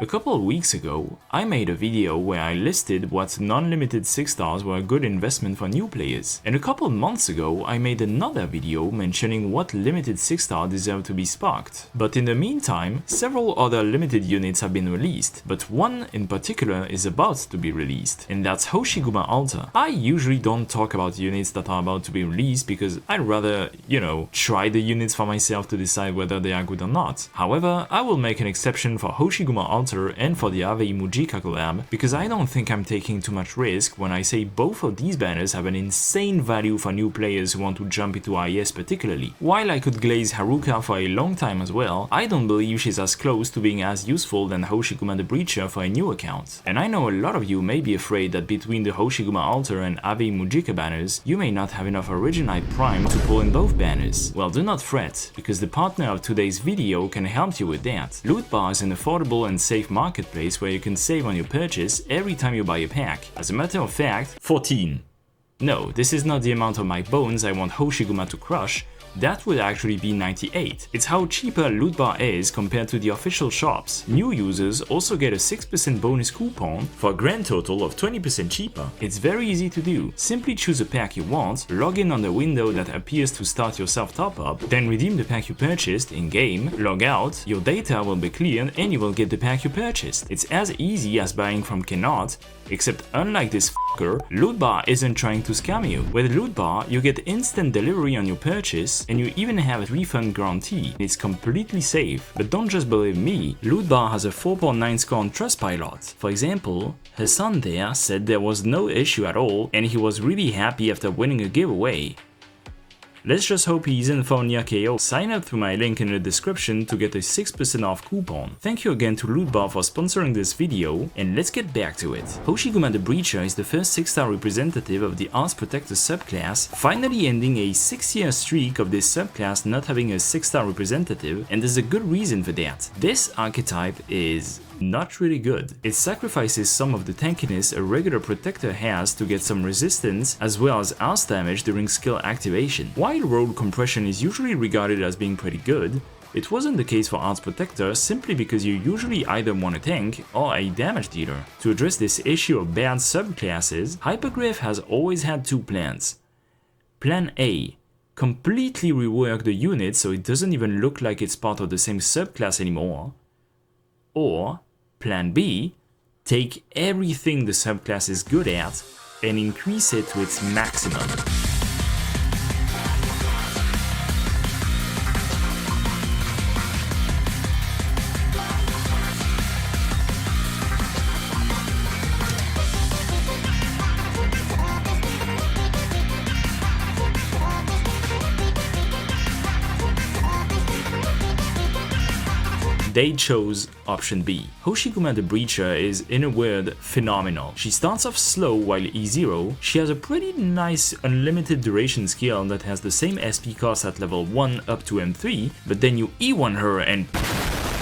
A couple of weeks ago, I made a video where I listed what non-limited 6 stars were a good investment for new players. And a couple of months ago, I made another video mentioning what limited 6 star deserve to be sparked. But in the meantime, several other limited units have been released, but one in particular is about to be released, and that's Hoshiguma Alter. I usually don't talk about units that are about to be released because I'd rather, try the units for myself to decide whether they are good or not. However, I will make an exception for Hoshiguma Alter and for the Ave Mujika collab, because I don't think I'm taking too much risk when I say both of these banners have an insane value for new players who want to jump into IS particularly. While I could glaze Haruka for a long time as well, I don't believe she's as close to being as useful than Hoshiguma the Breacher for a new account. And I know a lot of you may be afraid that between the Hoshiguma Alter and Ave Mujika banners, you may not have enough Originite Prime to pull in both banners. Well, do not fret, because the partner of today's video can help you with that. Loot Bar is an affordable and safe marketplace where you can save on your purchase every time you buy a pack. As a matter of fact, 14. No, this is not the amount of my bones I want Hoshiguma to crush. That would actually be 98. It's how cheaper Loot Bar is compared to the official shops. New users also get a 6% bonus coupon for a grand total of 20% cheaper. It's very easy to do. Simply choose a pack you want, log in on the window that appears to start your self-top up, then redeem the pack you purchased in-game, log out, your data will be cleared and you will get the pack you purchased. It's as easy as buying from Cannot, except unlike this fucker, Loot Bar isn't trying to scam you. With Loot Bar, you get instant delivery on your purchase, and you even have a refund guarantee. It's completely safe. But don't just believe me, Loot Bar has a 4.9 score on Trustpilot. For example, Hassan there said there was no issue at all, and he was really happy after winning a giveaway. Let's just hope he isn't found near KO. Sign up through my link in the description to get a 6% off coupon. Thank you again to Loot Bar for sponsoring this video, and let's get back to it. Hoshiguma the Breacher is the first 6-star representative of the Arts Protector subclass, finally ending a 6-year streak of this subclass not having a 6-star representative, and there's a good reason for that. This archetype is not really good. It sacrifices some of the tankiness a regular protector has to get some resistance as well as arts damage during skill activation. While roll compression is usually regarded as being pretty good, it wasn't the case for Arts Protector simply because you usually either want a tank or a damage dealer. To address this issue of bad subclasses, Hyperglyph has always had two plans. Plan A: completely rework the unit so it doesn't even look like it's part of the same subclass anymore. Or Plan B: take everything the subclass is good at and increase it to its maximum. They chose option B. Hoshiguma the Breacher is, in a word, phenomenal. She starts off slow while E0, she has a pretty nice unlimited duration skill that has the same SP cost at level 1 up to M3, but then you E1 her and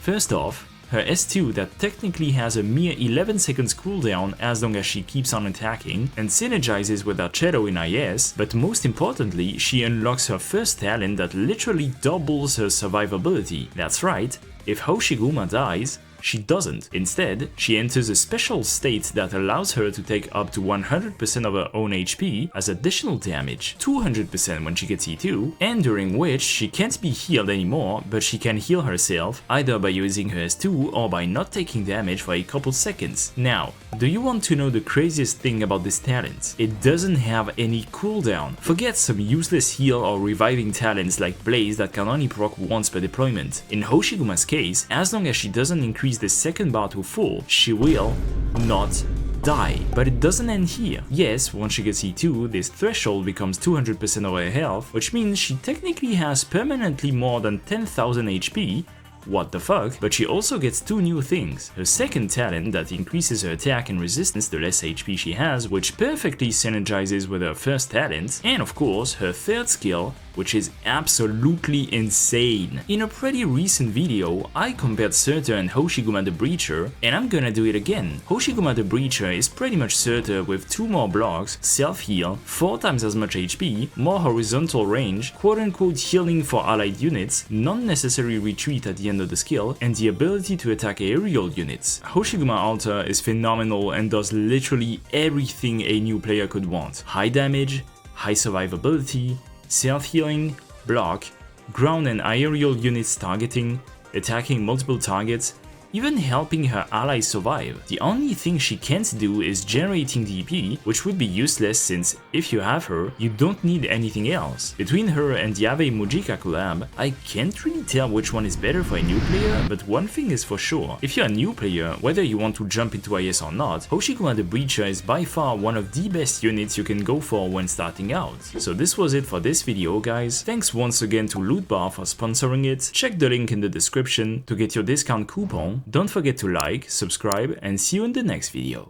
first off, her S2 that technically has a mere 11 seconds cooldown as long as she keeps on attacking and synergizes with her Shadow in IS, but most importantly, she unlocks her first talent that literally doubles her survivability. That's right, if Hoshiguma dies, she doesn't. Instead, she enters a special state that allows her to take up to 100% of her own HP as additional damage, 200% when she gets E2, and during which she can't be healed anymore, but she can heal herself either by using her S2 or by not taking damage for a couple seconds. Now, do you want to know the craziest thing about this talent? It doesn't have any cooldown. Forget some useless heal or reviving talents like Blaze that can only proc once per deployment. In Hoshiguma's case, as long as she doesn't increase the second bar to full, she will not die. But it doesn't end here. Yes, once she gets E2, this threshold becomes 200% of her health, which means she technically has permanently more than 10,000 HP. What the fuck? But she also gets two new things. Her second talent that increases her attack and resistance the less HP she has, which perfectly synergizes with her first talent, and of course her third skill, which is absolutely insane. In a pretty recent video, I compared Surtur and Hoshiguma the Breacher, and I'm gonna do it again. Hoshiguma the Breacher is pretty much Surtur with 2 more blocks, self-heal, 4 times as much HP, more horizontal range, quote-unquote healing for allied units, non-necessary retreat at the end of the skill, and the ability to attack aerial units. Hoshiguma Alter is phenomenal and does literally everything a new player could want. High damage, high survivability, self-healing, block, ground and aerial units targeting, attacking multiple targets, even helping her allies survive. The only thing she can't do is generating DP, which would be useless since if you have her, you don't need anything else. Between her and the Ave Mujika collab, I can't really tell which one is better for a new player, but one thing is for sure, if you're a new player, whether you want to jump into IS or not, Hoshiguma the Breacher is by far one of the best units you can go for when starting out. So this was it for this video, guys. Thanks once again to Lootbar for sponsoring it. Check the link in the description to get your discount coupon. Don't forget to like, subscribe, and see you in the next video.